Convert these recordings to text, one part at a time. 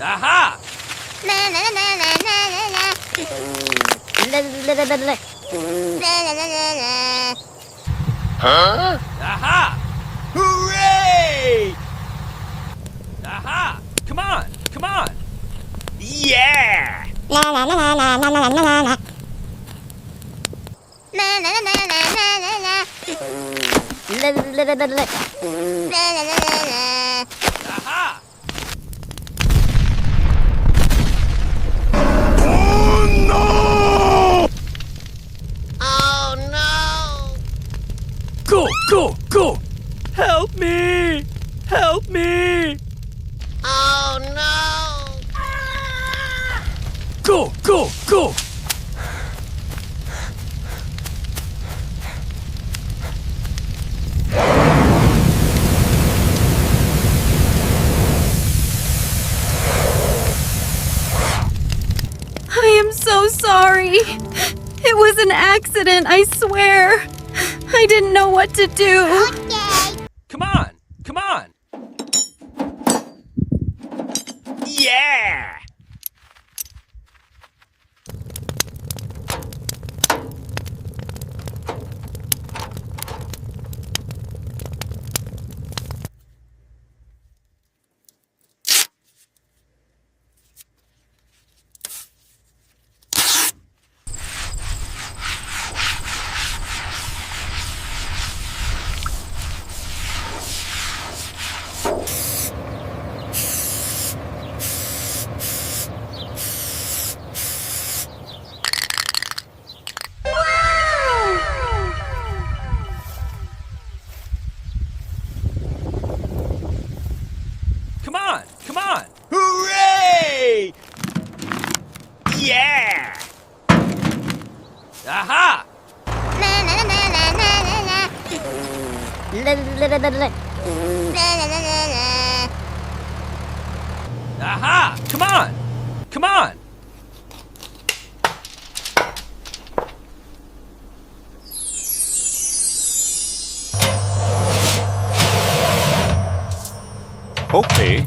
Aha! Huh? Aha! Hooray! Aha! Come on! Come on! Yeah! Aha! Oh no! Go! Go! Go! Help me! Help me! Oh no! Go! Go! Go! I am so sorry. It was an accident, I swear. I didn't know what to do. Come on! Come on! Yeah! Come on! Come on! Hooray! Yeah! Aha! Aha! Come on! Come on! Okay.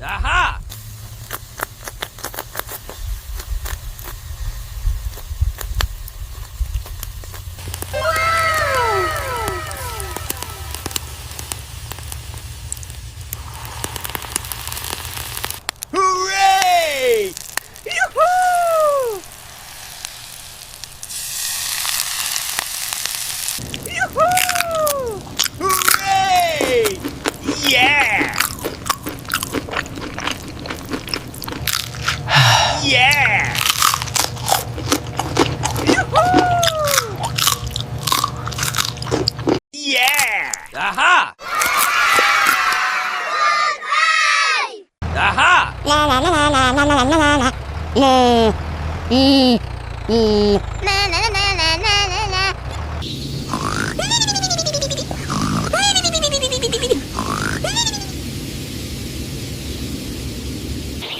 Aha! Hooray! Yoo-hoo! Yoo-hoo! Hooray! Yeah! Yeah! Yoo-hoo! Yeah! Aha! Aha!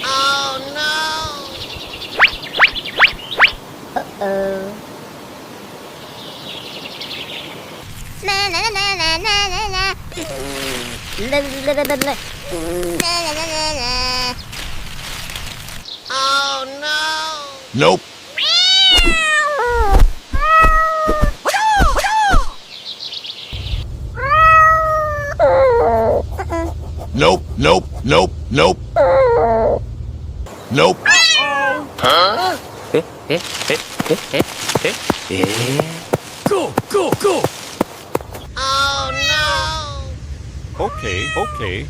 Oh no! Oh no! Nope. Nope, nope, nope, nope. Nope. Huh? Go! Go! Go! Oh no! Okay, okay.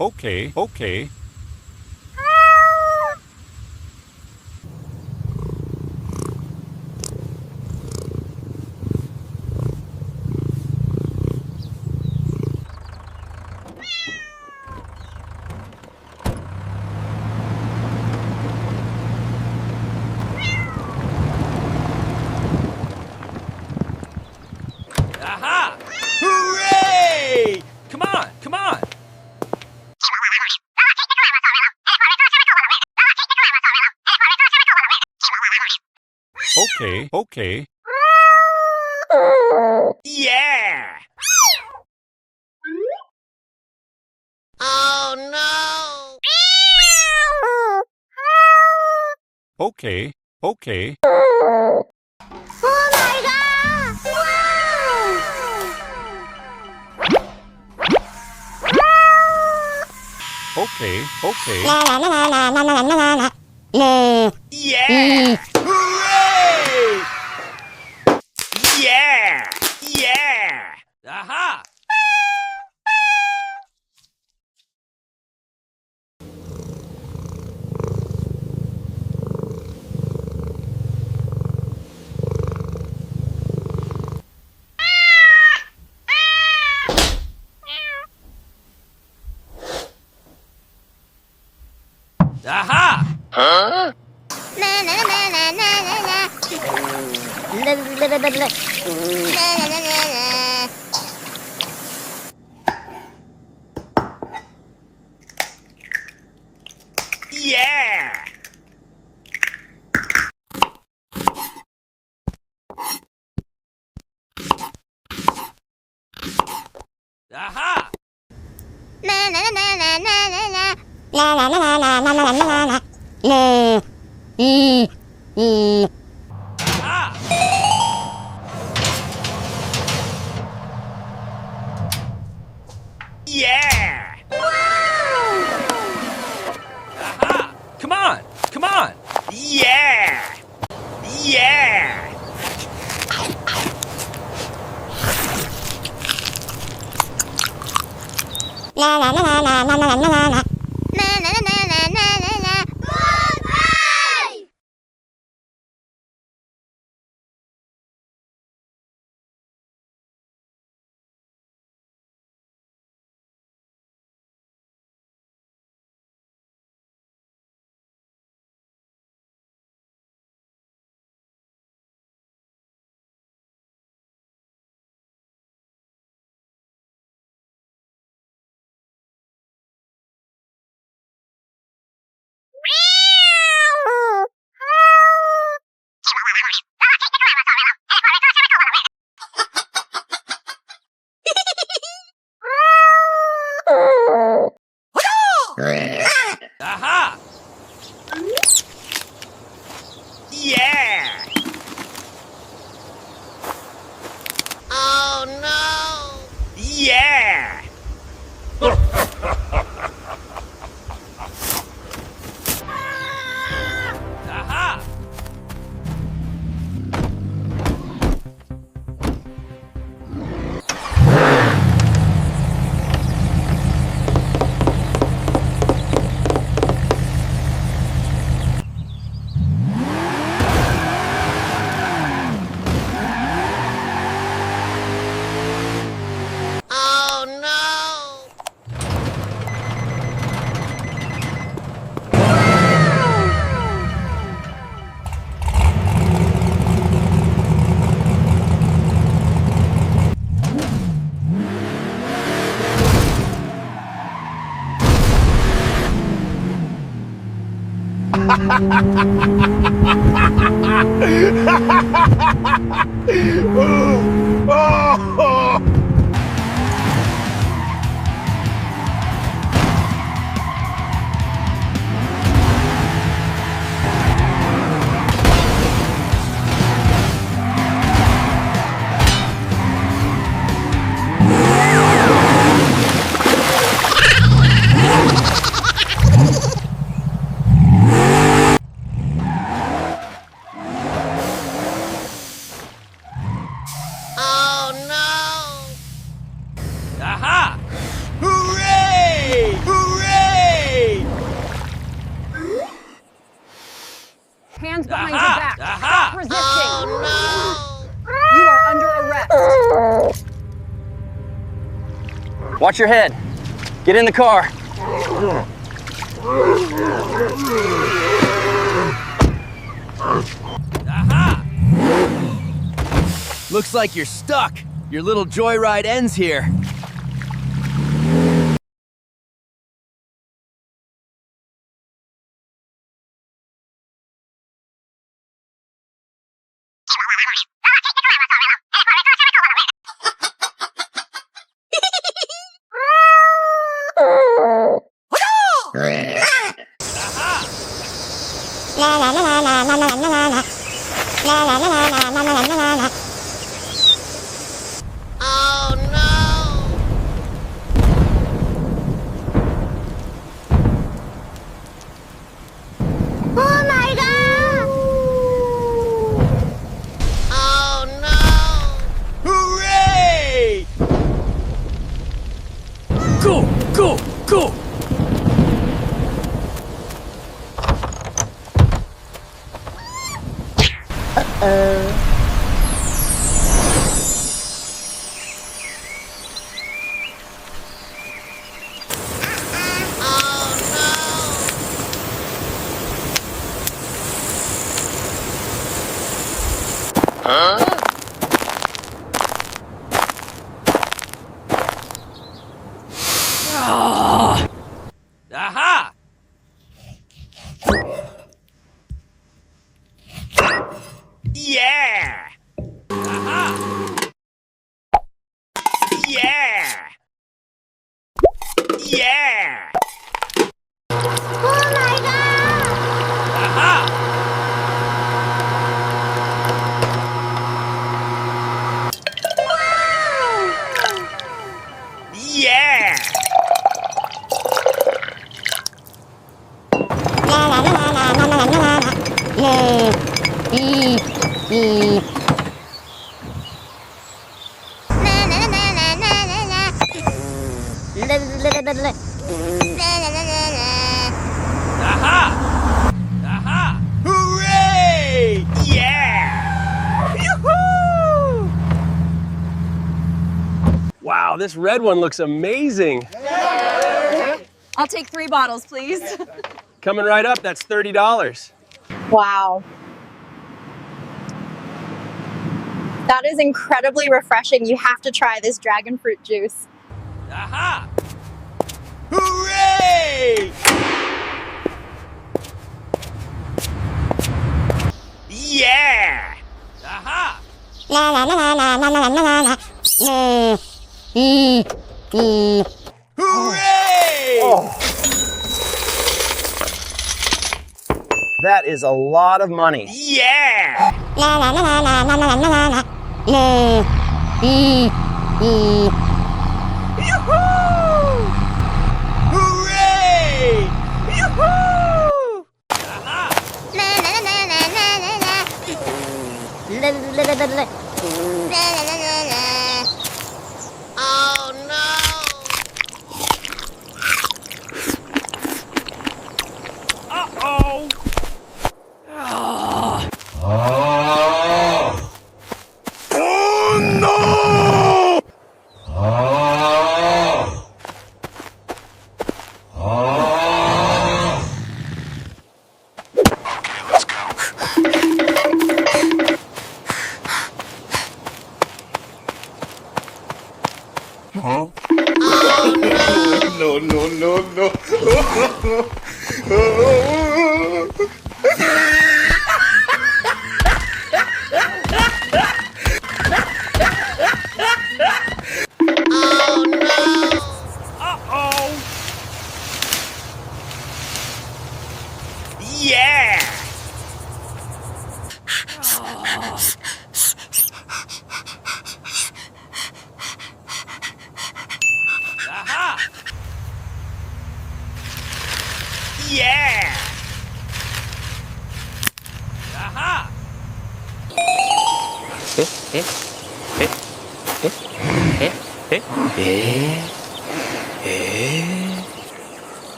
Okay, okay. Okay, okay. Yeah! Oh no! Okay, okay. Oh my god! Okay, okay. Yeah! Hooray! Yeah! Yeah! Aha! Aha! Huh? Yeah! Aha! Aha! Yeah! Aha! Come on! Come on! Yeah! Yeah! Aha! Yeah! Oh no! Yeah! Aha! Oh no! Oh no! Aha! Hooray! Hooray! Hands behind Aha! your back. Aha! Stop resisting. Oh You are under arrest. Watch your head. Get in the car. Aha! Looks like you're stuck. Your little joyride ends here. Oh no! Oh my god! Oh no! Hooray! Go, go, go! Aha! Yeah! Aha! Yeah! Yeah! Oh my god! Aha! Yeah! Aha! Aha! Hooray! Yeah! Yoo-hoo! Wow, this red one looks amazing. I'll take 3 bottles, please. Coming right up, that's $30. Wow. That is incredibly refreshing. You have to try this dragon fruit juice. Aha! Hooray! Yeah! Aha! Hooray! That is a lot of money. Yeah! Yoo-hoo! Hooray! Yoo-hoo! Aha! Oh no! Uh-oh! Oh no! Uh-oh! Yeah! Aha! Yeah! Aha!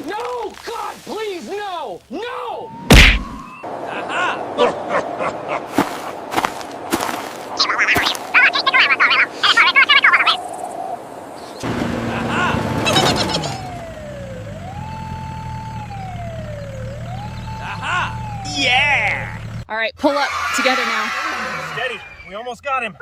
No! God, please, no! No! Aha! Aha! Aha! Yeah! All right, pull up together now. Steady. We almost got him.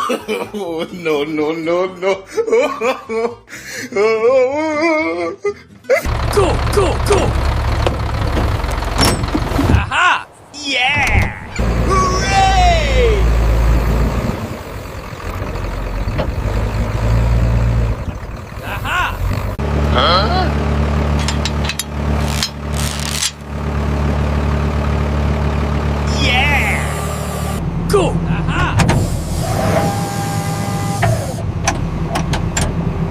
No, no, no, no. Go, go, go! Aha! Yeah! Hooray! Aha! Yeah! Go! Aha!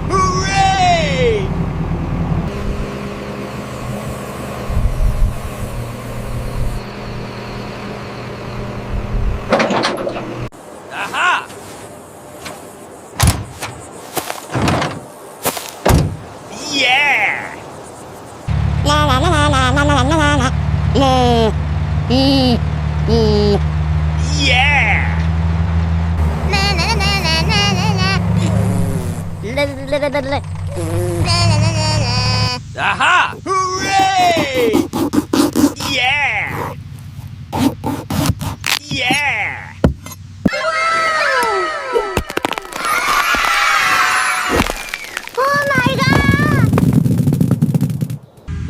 Hooray! Aha! Yeah! La la la la la la la la la la. La. Yeah! La la la la la la la la. La la la la la. La la la la la. Aha! Hooray! Yeah! Yeah! Oh my god!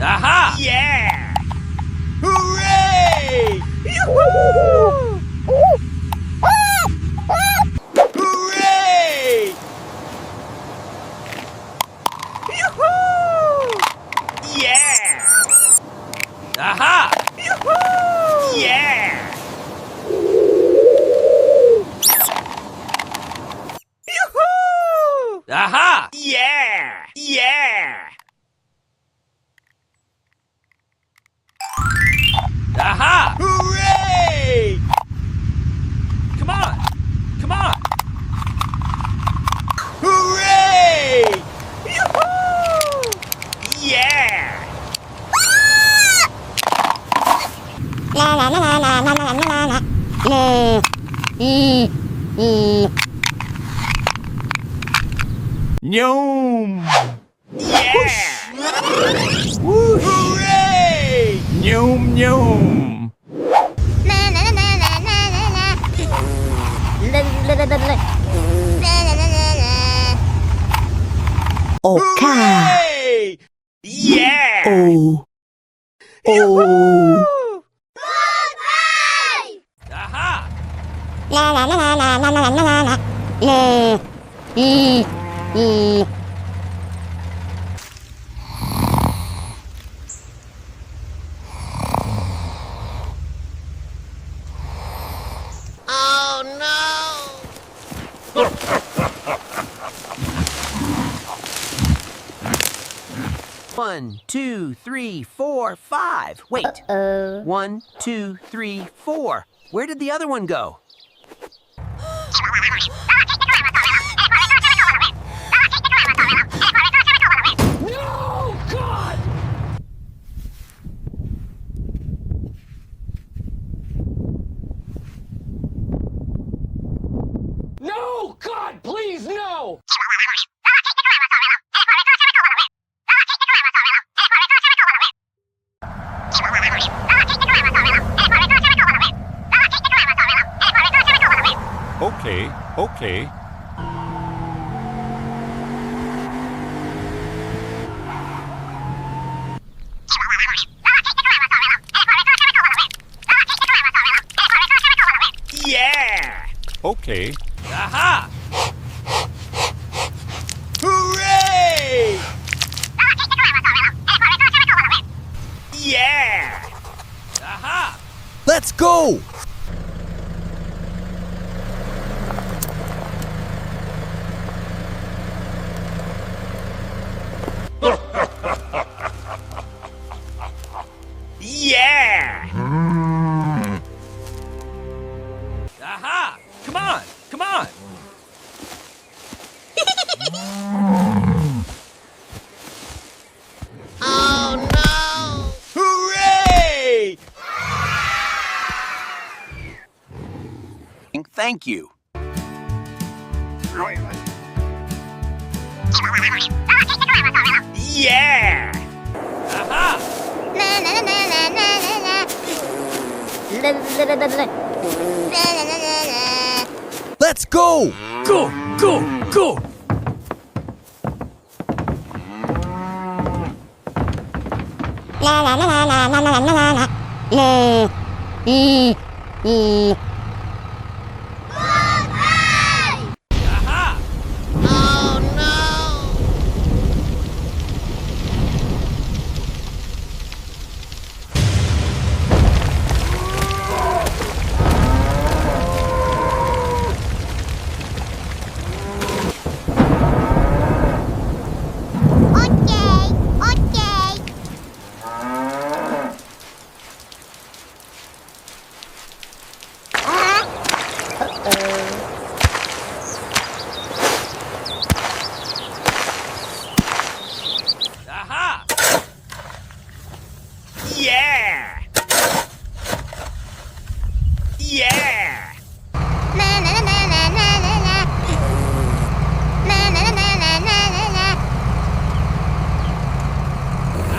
Aha! Yeah! Hooray! Yoo-hoo! Hooray! Yoo-hoo! Yeah! Aha! Yoo-hoo! Yeah! Yoo-hoo! Aha! Yeah! Yeah! Aha! Hooray! Come on! Come on! Hooray! Yoo-hoo! Yeah! La la la la la la la la la. La. Noom! Yeah! Hooray! Noom, noom! La la la la la la la la. La la la la la. La la la la la. Hooray! Yeah! Oh. Yoo-hoo! Aha! La la la la la la la la la la. La. Oh no! One, two, three, four, five. Wait. Uh-oh. 1, 2, 3, 4. Where did the other one go? No, God! No, God, please, no! Okay, okay. Yeah! Okay. Aha! Hooray! Yeah! Aha! Let's go! Yeah! Aha! Come on! Come on! Oh no! Hooray! Thank you. Yeah! Aha! La la la la la la la. La la la la la. La la la la la. Let's go! Go, go, go! La la la la la la la la la la. La. E. E. Aha! Okay. Okay. Aha! Yeah! Yeah! Na na na na na na na na. Na na na na na na na na.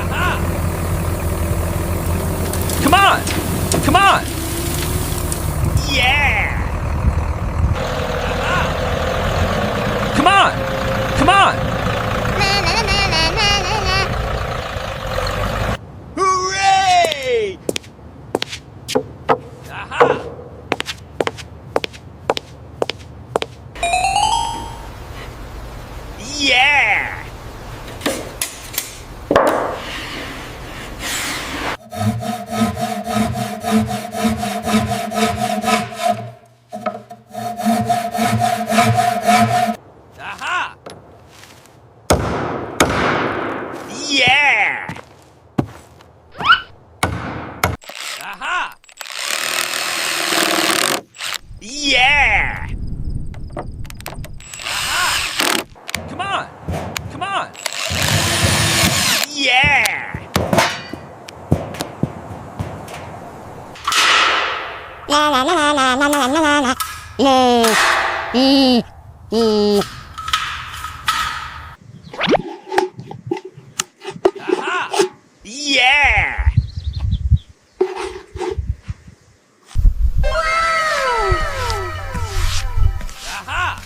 Aha! Come on! Come on! Yeah! Aha! Come on! Come on! Na na na na na na na na. Hooray! Aha! Yeah! Aha! Yeah! Aha! Yeah! Aha! Come on! Come on! Yeah! La la la la la la la la la la. La. E. E. Aha! Yeah! Aha!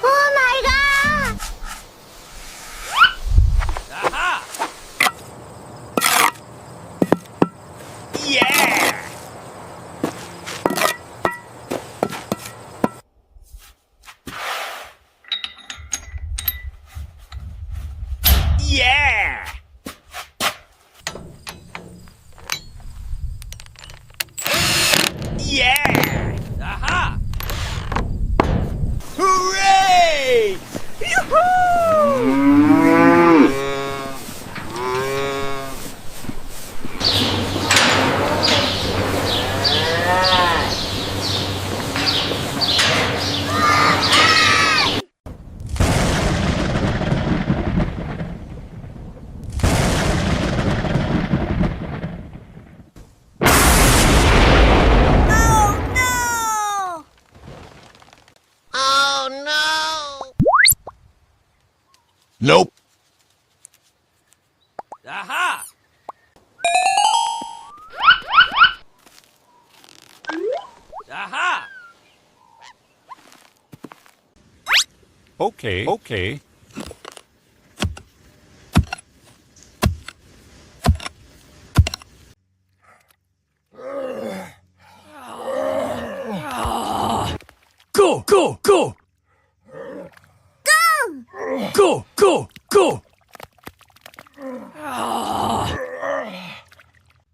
Oh my god! Aha! Yeah! Yeah! Yeah! Aha! Hooray! Nope. Aha! Aha! Okay, okay. Go, go, go! Go, go, go!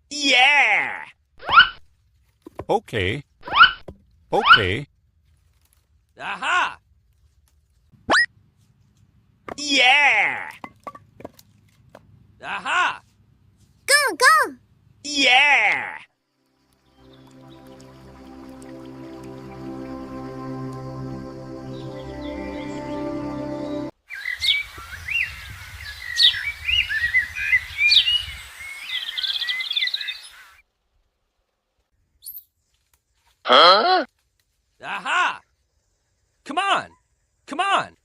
Yeah! Okay. Okay. Aha! Yeah! Aha! Go, go! Yeah! Huh? Aha! Come on! Come on!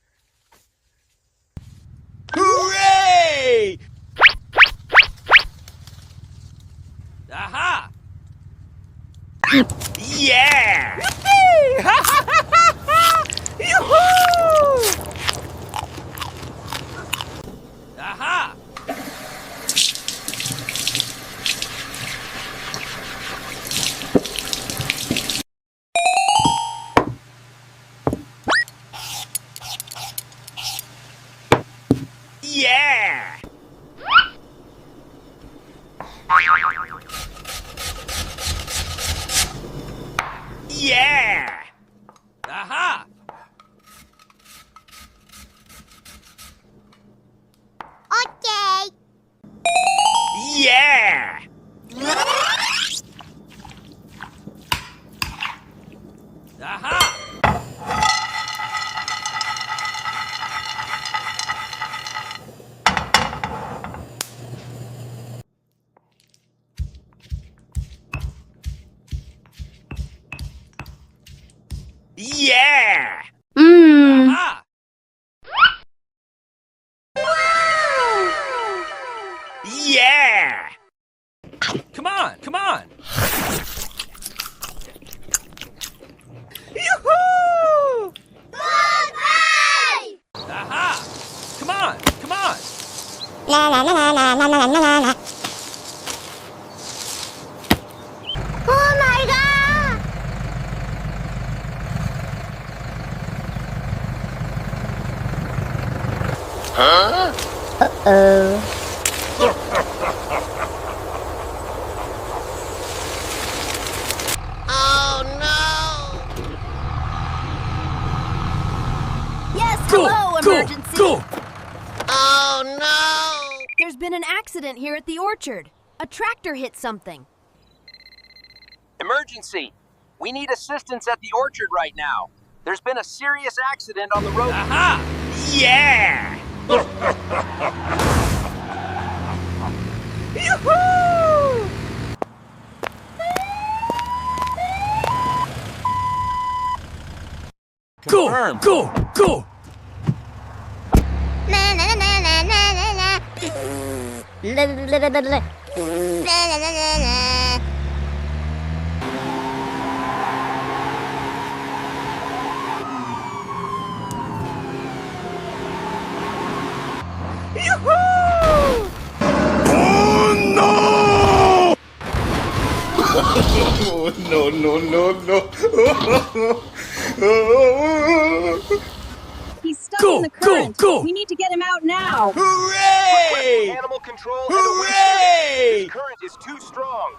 Hooray! Aha! Yeah! Yoo-hoo! Aha! Yeah! Yeah! Aha! Okay. Yeah! Aha! Yeah! Mmm. Aha! Yeah! Come on, come on! Yoo-hoo! Aha! Come on, come on! La la la la la la la la la. Oh my god! Uh-oh. Oh no! Yes, hello, emergency. Go! Oh no! There's been an accident here at the orchard. A tractor hit something. Emergency! We need assistance at the orchard right now. There's been a serious accident on the road. Aha! Yeah! Yoo-hoo! Confirmed. Go! Na na na na na na na na. La la la la la. La la la la la. Yoo-hoo! No, no, no, no. He's stuck Go, in the go, current. go. We need to get him out now. Hooray! Animal control Hooray! This current is too strong.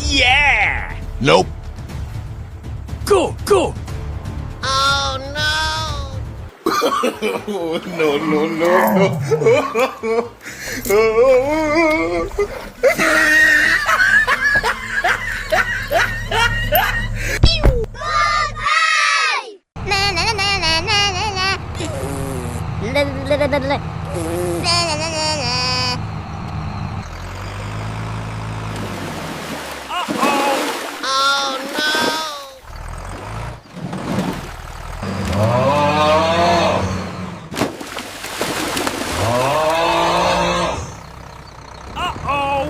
Yeah! Nope. Go! Oh no! No, no, no, no. Na na na na na na na na. La la la la la. La la la la la. Uh-oh! Oh no! Uh-oh!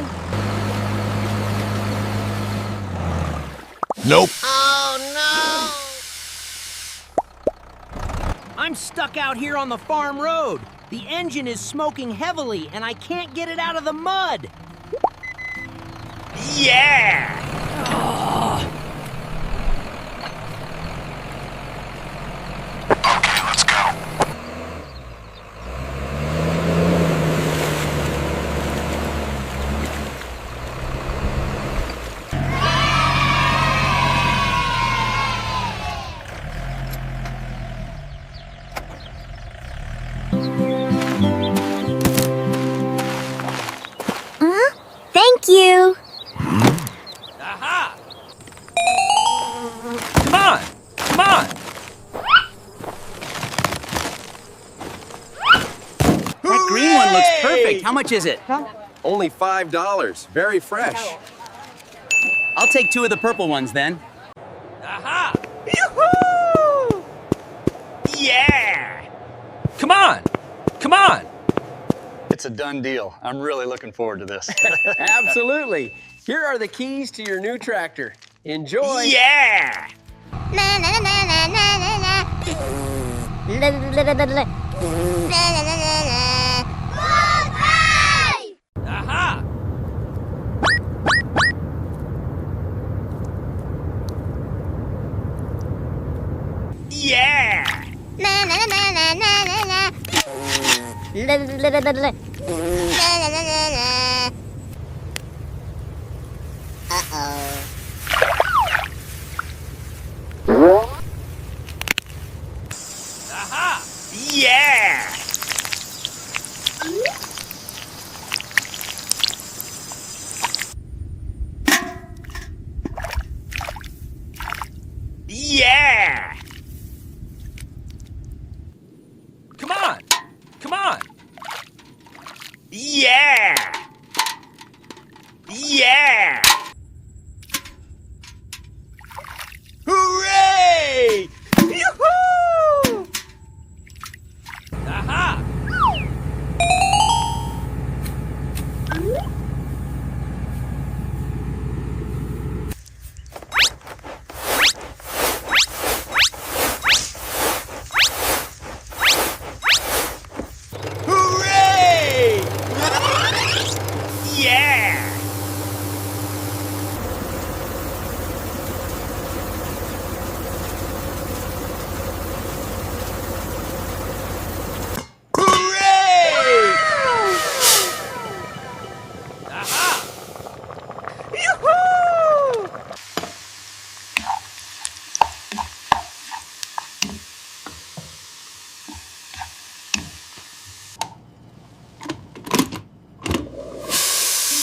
Nope. Oh no! I'm stuck out here on the farm road. The engine is smoking heavily, and I can't get it out of the mud. Yeah! Thank you. Aha! Come on! Come on! That green one looks perfect. How much is it? Only $5. Very fresh. I'll take 2 of the purple ones then. Aha! Yoo-hoo! Yeah! Come on! Come on! it's a done deal. I'm really looking forward to this. Absolutely. Here are the keys to your new tractor. Enjoy. Yeah! Na na na na na na na na. La la la la la. Na na na na na. Aha! Yeah! Na na na na na na na na. La la la la la. Na na na na na. Uh-oh. Aha! Yeah! Yeah! Come on! Come on! Yeah! Yeah! Hooray! Yoo-hoo! Aha! Hooray! Yeah! Hooray! Aha! Yoo-hoo!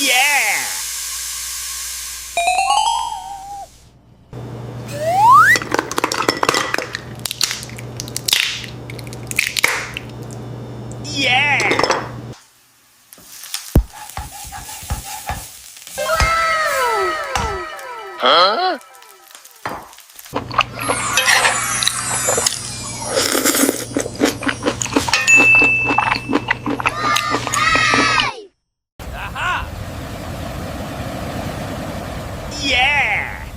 Yeah! Yeah! Huh? Aha! Yeah!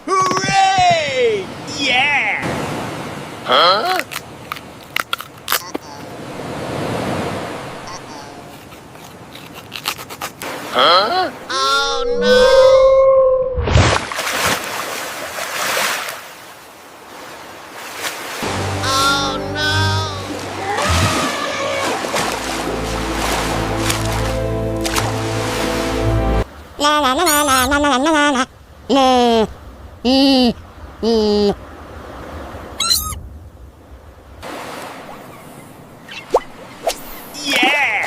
Hooray! Yeah! Huh? Huh? Na na na na na na na na na na. Yeah!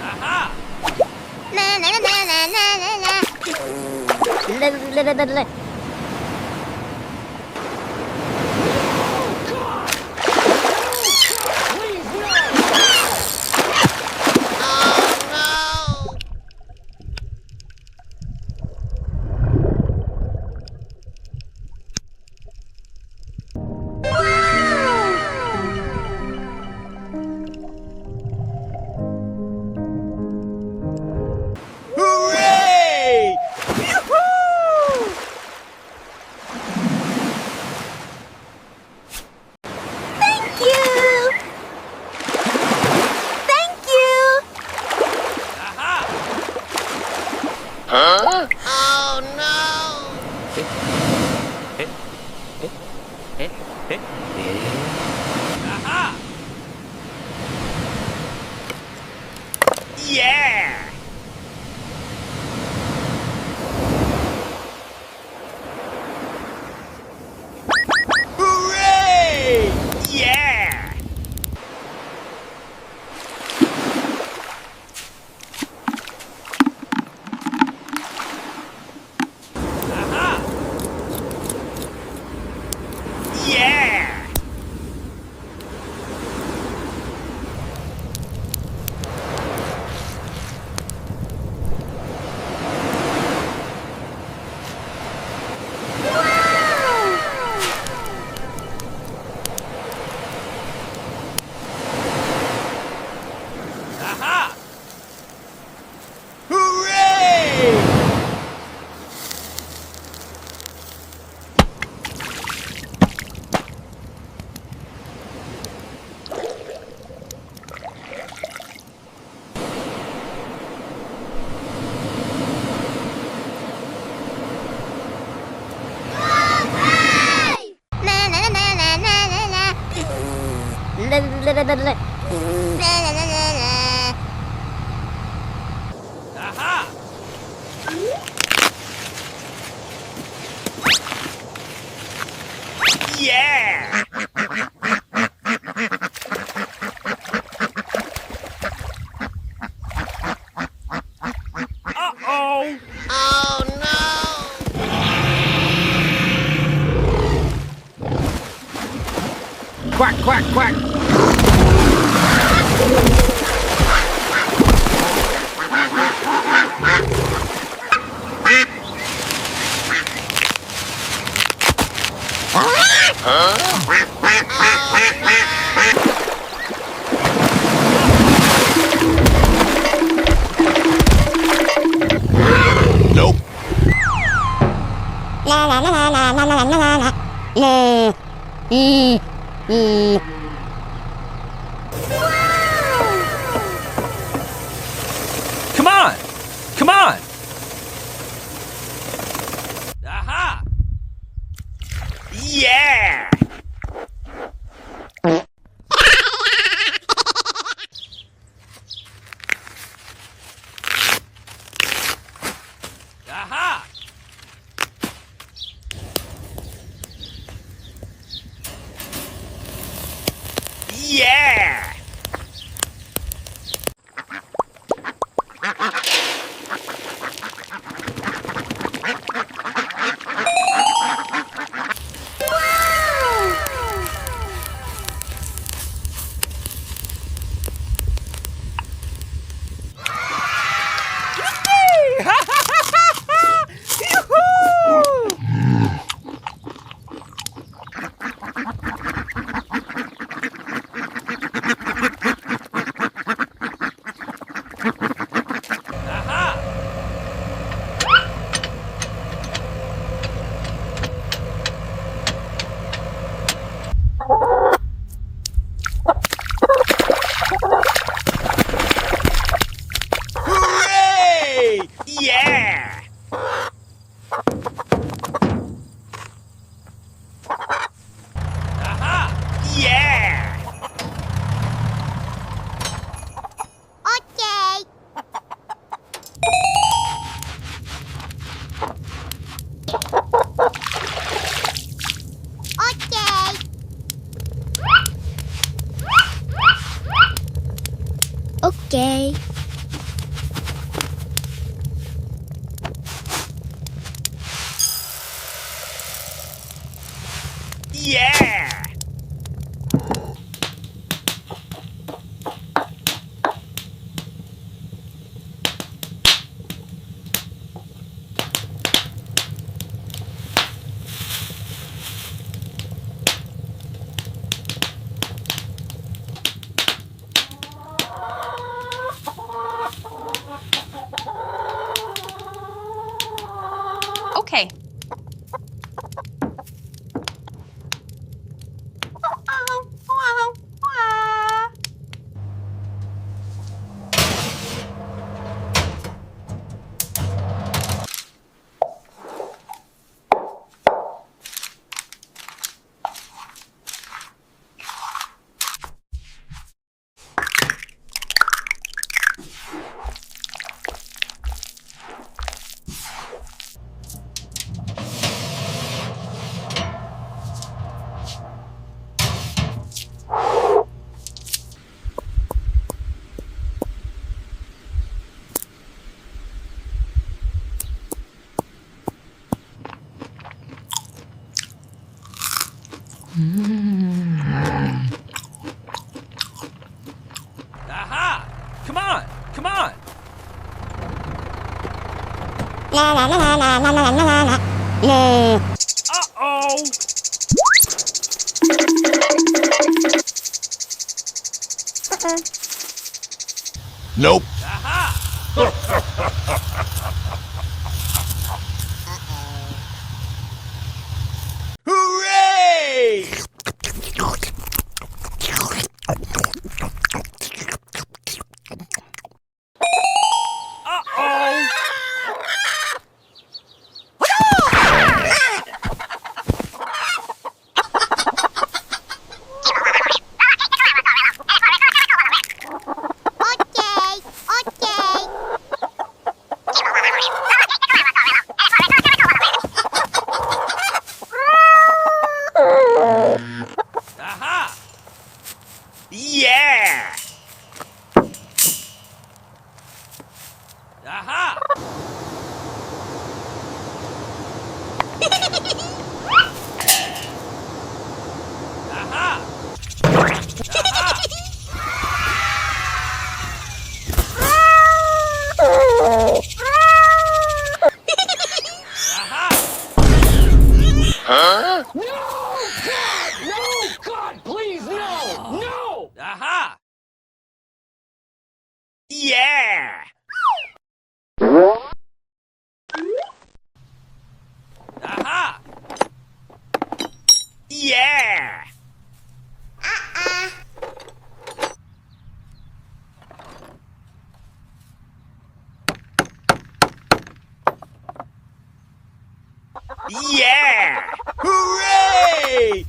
Aha! Na na na na na na na na. La la la la la. Please, no! Hooray! Yoo-hoo! Thank you! Thank you! Aha! Huh? Aha! Yeah! Hooray! Yeah! Aha! Yeah! Aha! Yeah! Uh-oh! Quack, quack, quack. Nope. Come on! Come on! Aha! Yeah! Aha! Yeah! Hooray! Yeah! Aha! Yeah! Okay. Okay. Yeah! Okay. Aha! Come on! Come on! Uh-oh! Nope. Hooray! Uh-oh! Huh? No! God! No! God, please, no! No! Aha! Yeah! Aha! Yeah! Yeah! Hooray!